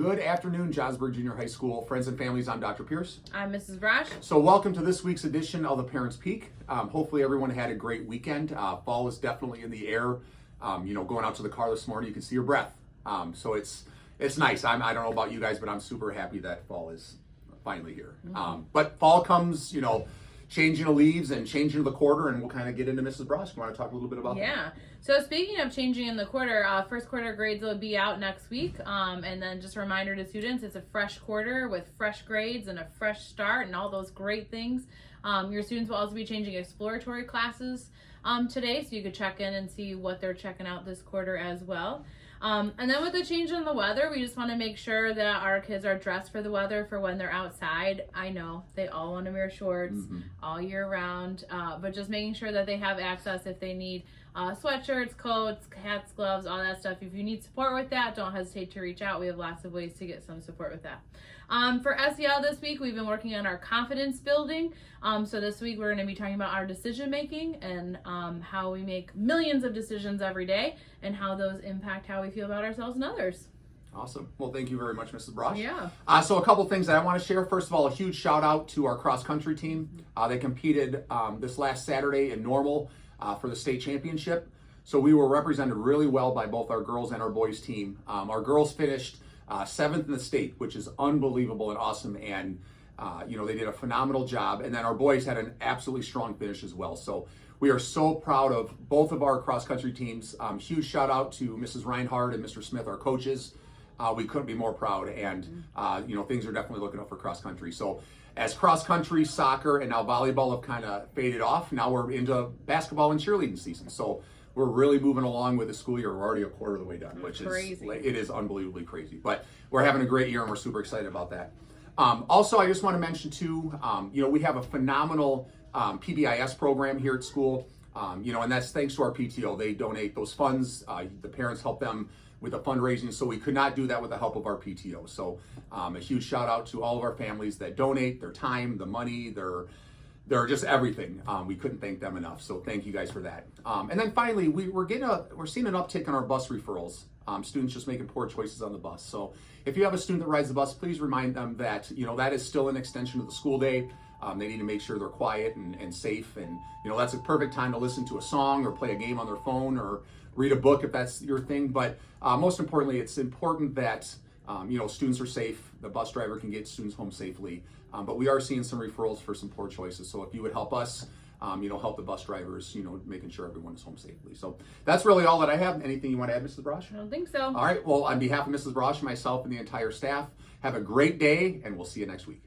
Good afternoon, Johnsburg Junior High School. Friends and families, I'm Dr. Pierce. I'm Mrs. Brosh. So welcome to this week's edition of the Parents Peak. Hopefully everyone had a great weekend. Fall is definitely in the air. Going out to the car this morning, you can see your breath. So it's nice. I don't know about you guys, but I'm super happy that fall is finally here. But fall comes, changing the leaves and changing the quarter, and we'll kind of get into Mrs. Brosh. You want to talk a little bit about that? Yeah. So speaking of changing in the quarter, first quarter grades will be out next week. And then just a reminder to students, it's a fresh quarter with fresh grades and a fresh start and all those great things. Your students will also be changing exploratory classes today, so you could check in and see what they're checking out this quarter as well. And then with the change in the weather, we just want to make sure that our kids are dressed for the weather for when they're outside. I know they all want to wear shorts all year round, but just making sure that they have access if they need sweatshirts, coats, hats, gloves, all that stuff. If you need support with that, don't hesitate to reach out. We have lots of ways to get some support with that. For SEL this week, we've been working on our confidence building. So this week we're going to be talking about our decision making and how we make millions of decisions every day and how those impact how we feel about ourselves and others. Awesome. Well, thank you very much, Mrs. Brosh. Yeah. So a couple things that I want to share. First of all, a huge shout out to our cross country team. They competed this last Saturday in Normal for the state championship. So we were represented really well by both our girls and our boys team. Our girls finished 7th in the state, which is unbelievable and awesome. And, they did a phenomenal job. And then our boys had an absolutely strong finish as well. So we are so proud of both of our cross country teams. Huge shout out to Mrs. Reinhardt and Mr. Smith, our coaches. We couldn't be more proud. And, things are definitely looking up for cross country. So as cross country, soccer, and now volleyball have kind of faded off, now we're into basketball and cheerleading season. So we're really moving along with the school year. We're already a quarter of the way done, which crazy. It is unbelievably crazy. But we're having a great year and we're super excited about that. Also, I just want to mention too, we have a phenomenal PBIS program here at school, and that's thanks to our PTO. They donate those funds. The parents help them with the fundraising, so we could not do that with the help of our PTO. So a huge shout out to all of our families that donate their time, the money, they're just everything. We couldn't thank them enough. So thank you guys for that. And then finally, we're seeing an uptick in our bus referrals. Students just making poor choices on the bus. So if you have a student that rides the bus, please remind them that, that is still an extension of the school day. They need to make sure they're quiet and safe. And, that's a perfect time to listen to a song or play a game on their phone or read a book if that's your thing. But most importantly, it's important that, students are safe. The bus driver can get students home safely. But we are seeing some referrals for some poor choices. So if you would help us, help the bus drivers, making sure everyone is home safely. So that's really all that I have. Anything you want to add, Mrs. Brosh? I don't think so. All right. Well, on behalf of Mrs. Brosh, myself, and the entire staff, have a great day, and we'll see you next week.